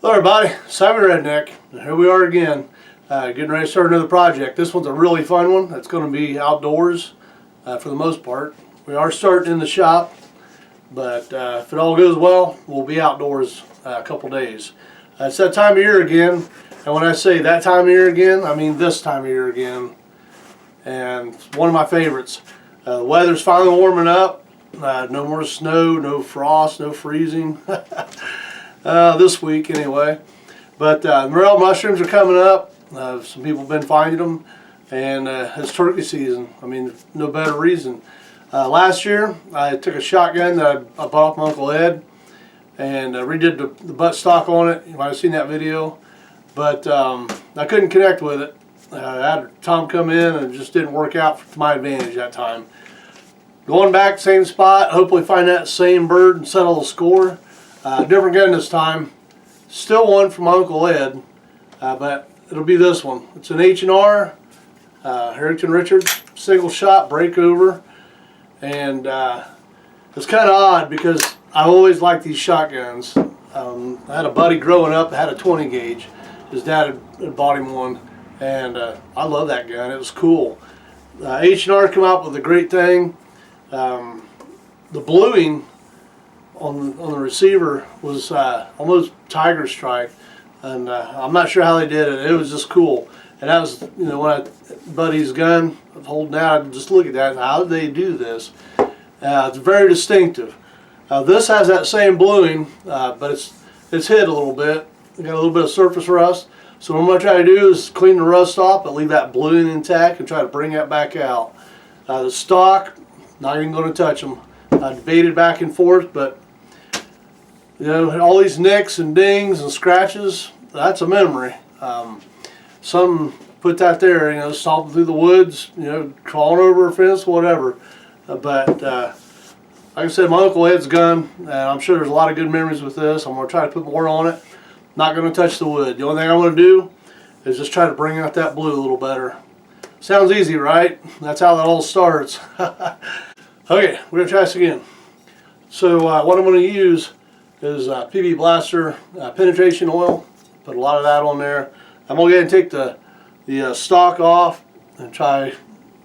Hello everybody, Simon Redneck. Here we are again, getting ready to start another project. This one's a really fun one. It's going to be outdoors for the most part. We are starting in the shop, but if it all goes well, we'll be outdoors a couple days. It's that time of year again, and when I say that time of year again, I mean this time of year again. And it's one of my favorites. The weather's finally warming up. No more snow, no frost, no freezing. This week anyway. But morel mushrooms are coming up. Some people have been finding them, and it's turkey season. I mean, no better reason. Last year I took a shotgun that I bought off my Uncle Ed and redid the butt stock on it. You might have seen that video, but I couldn't connect with it. I had Tom come in and it just didn't work out to my advantage that time. Going back, same spot, hopefully find that same bird and settle the score. Different gun this time. Still one from Uncle Ed, but it'll be this one. It's an H&R, Harrington Richards, single shot breakover, and it's kind of odd because I always liked these shotguns. I had a buddy growing up that had a 20 gauge. His dad had bought him one, and I love that gun. It was cool. H&R came out with a great thing. The bluing on the receiver was almost tiger stripe, and I'm not sure how they did it. It was just cool, and that was, you know, when buddy's gun I'm holding out, just look at that. How did they do this? It's very distinctive. This has that same bluing, but it's hit a little bit. It got a little bit of surface rust. So what I'm going to try to do is clean the rust off, but leave that bluing intact and try to bring that back out. The stock, not even going to touch them. I debated back and forth, but you know, all these nicks and dings and scratches, that's a memory. Some put that there, you know, stomping through the woods, you know, crawling over a fence, whatever. But like I said, my Uncle Ed's gun, and I'm sure there's a lot of good memories with this. I'm going to try to put more on it. Not going to touch the wood. The only thing I'm going to do is just try to bring out that blue a little better. Sounds easy, right? That's how that all starts. Okay, we're going to try this again. So what I'm going to use is PB Blaster penetration oil. Put a lot of that on there. I'm going to go ahead and take the stock off and try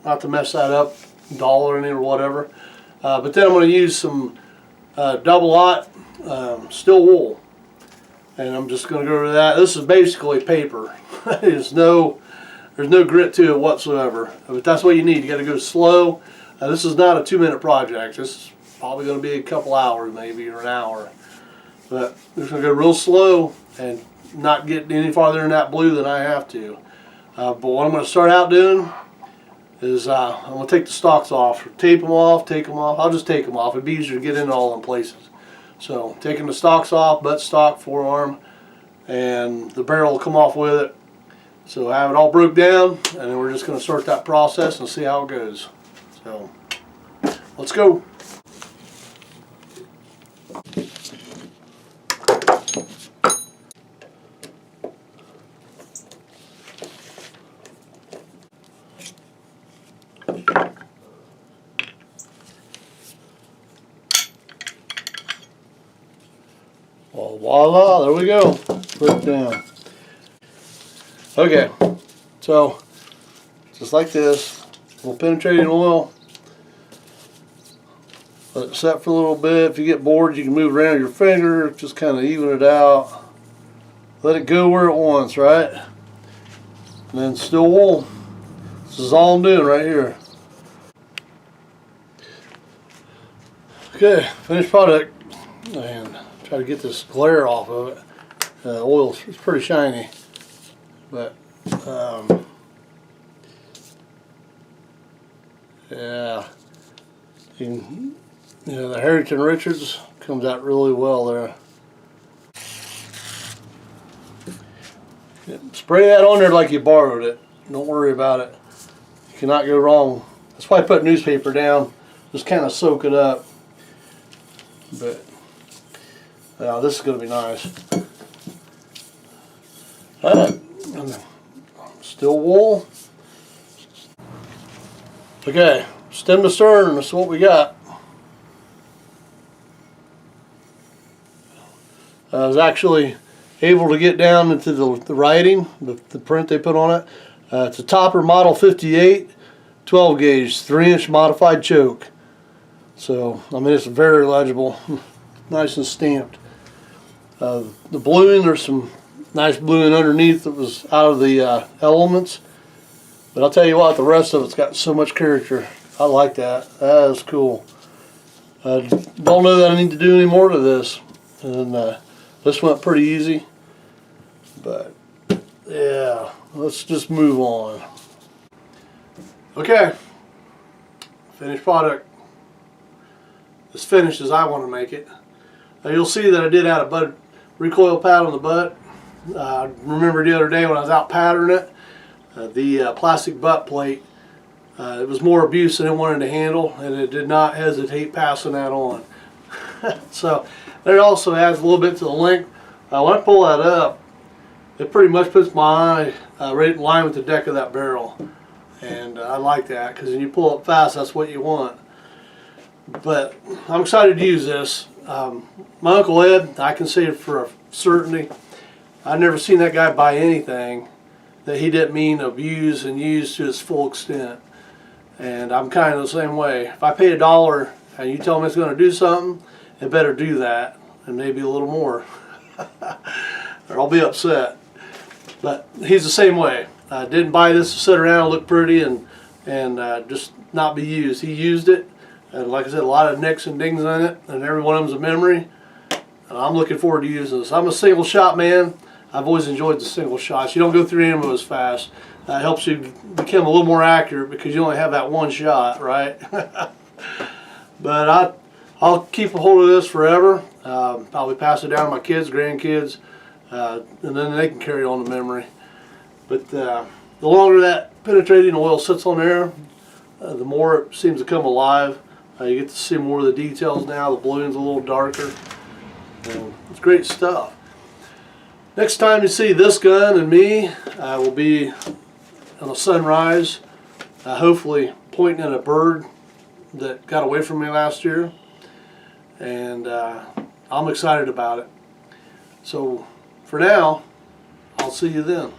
not to mess that up, dollar in it or whatever. But then I'm going to use some double-aught steel wool. And I'm just going to go over that. This is basically paper. There's no grit to it whatsoever. But that's what you need. You got to go slow. This is not a 2-minute project. This is probably going to be a couple hours maybe, or an hour. But we're going to go real slow and not get any farther in that blue than I have to. But what I'm going to start out doing is I'm going to take the stalks off. Tape them off, take them off. I'll just take them off. It'd be easier to get in all in places. So taking the stalks off, butt stock, forearm, and the barrel will come off with it. So I have it all broke down, and then we're just going to start that process and see how it goes. So let's go. Well, voila, there we go. Put it down. Okay, so just like this, a little penetrating oil. Let it set for a little bit. If you get bored, you can move around your finger, just kind of even it out. Let it go where it wants, right? And then steel wool. This is all I'm doing right here. Okay, finished product. And try to get this glare off of it. The oil is pretty shiny, but yeah, you know, the Harrington Richards comes out really well there. Yeah, spray that on there like you borrowed it. Don't worry about it. You cannot go wrong. That's why I put newspaper down. Just kind of soak it up. But this is going to be nice. Steel wool. Okay, stem to stern, that's what we got. It was actually able to get down into the writing, the print they put on it. It's a Topper Model 58, 12 gauge, 3-inch modified choke. So, I mean, it's very legible, nice and stamped. The bluing, there's some nice bluing underneath that was out of the elements. But I'll tell you what, the rest of it's got so much character. I like that. That is cool. I don't know that I need to do any more to this. And this went pretty easy. But, yeah, let's just move on. Okay. Finished product. As finished as I want to make it. You'll see that I did add a butt recoil pad on the butt. Remember the other day when I was out patterning it, the plastic butt plate, it was more abuse than it wanted to handle, and it did not hesitate passing that on. So that also adds a little bit to the length. When I pull that up, it pretty much puts my eye right in line with the deck of that barrel. And I like that, because when you pull up fast, that's what you want. But I'm excited to use this. My Uncle Ed, I can say for a certainty, I've never seen that guy buy anything that he didn't mean to abuse and use to its full extent. And I'm kind of the same way. If I pay $1 and you tell me it's going to do something, it better do that, and maybe a little more, or I'll be upset. But he's the same way. I didn't buy this to sit around and look pretty and just not be used. He used it. And like I said, a lot of nicks and dings in it, and every one of them's a memory. And I'm looking forward to using this. I'm a single shot man. I've always enjoyed the single shots. You don't go through ammo as fast. It helps you become a little more accurate because you only have that one shot, right? But I'll keep a hold of this forever. Probably pass it down to my kids, grandkids, and then they can carry on the memory. But the longer that penetrating oil sits on there, the more it seems to come alive. You get to see more of the details now. The bluing's a little darker. It's great stuff. Next time you see this gun and me, will be on a sunrise, hopefully pointing at a bird that got away from me last year. And I'm excited about it. So for now, I'll see you then.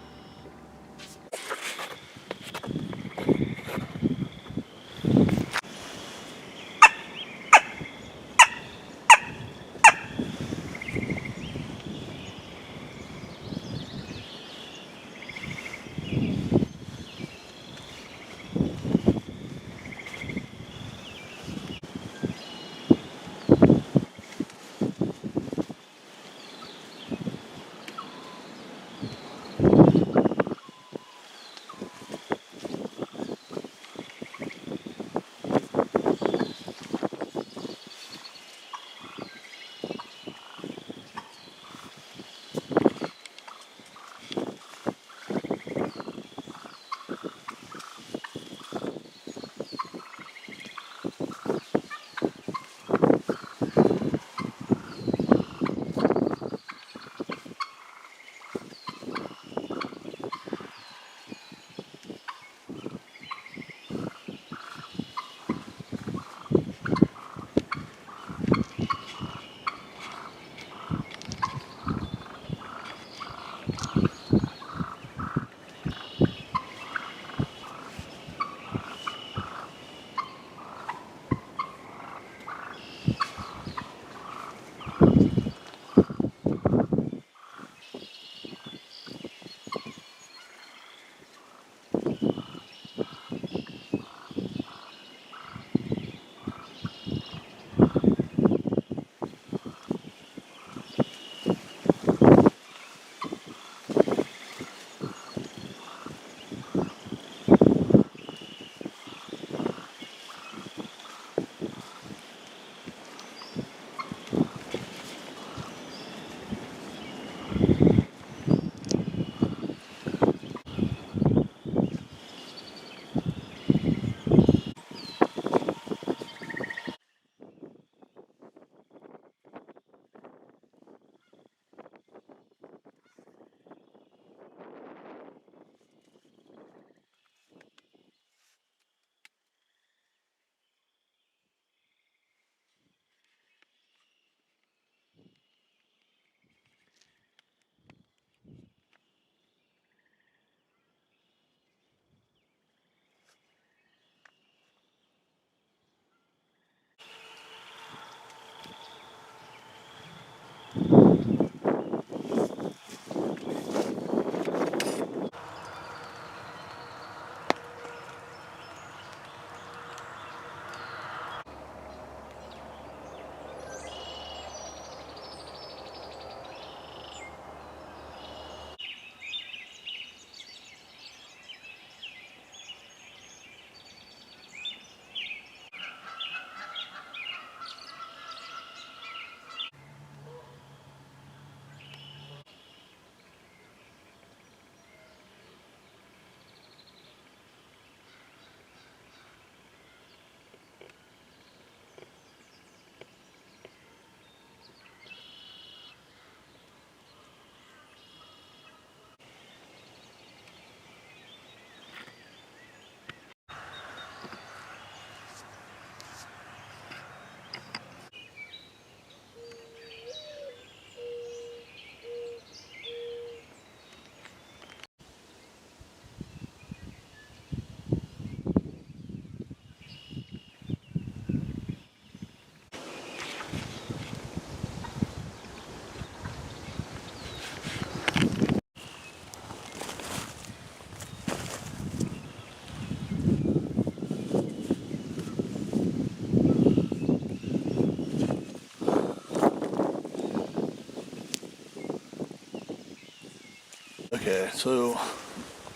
Okay, so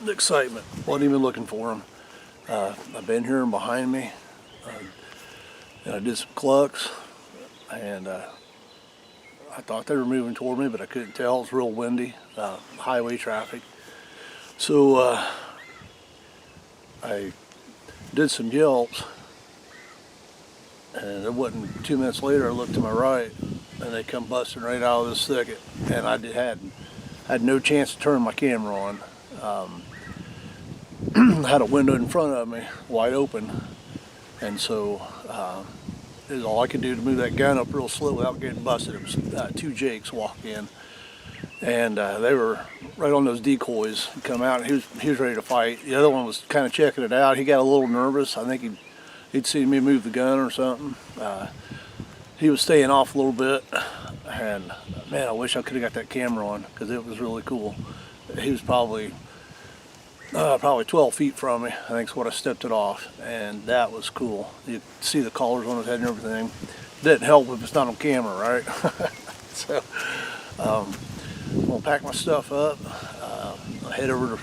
the excitement. Wasn't even looking for them. I've been hearing behind me, and I did some clucks, and I thought they were moving toward me, but I couldn't tell. It was real windy, highway traffic. So I did some yelps, and it wasn't 2 minutes later I looked to my right, and they come busting right out of this thicket, and I had no chance to turn my camera on. I had a window in front of me, wide open, and so it was all I could do to move that gun up real slow without getting busted. It was two Jakes walk in, and they were right on those decoys. He come out, and he was ready to fight. The other one was kind of checking it out. He got a little nervous. I think he'd seen me move the gun or something. He was staying off a little bit, and man, I wish I could have got that camera on because it was really cool. He was probably 12 feet from me. I think is what I stepped it off, and that was cool. You see the collars on his head and everything. Didn't help if it's not on camera, right? So I'm gonna pack my stuff up. I head over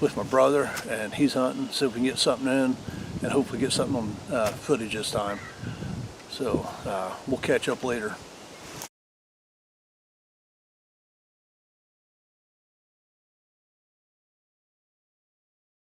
with my brother, and he's hunting, see if we can get something in, and hopefully get something on footage this time. So we'll catch up later.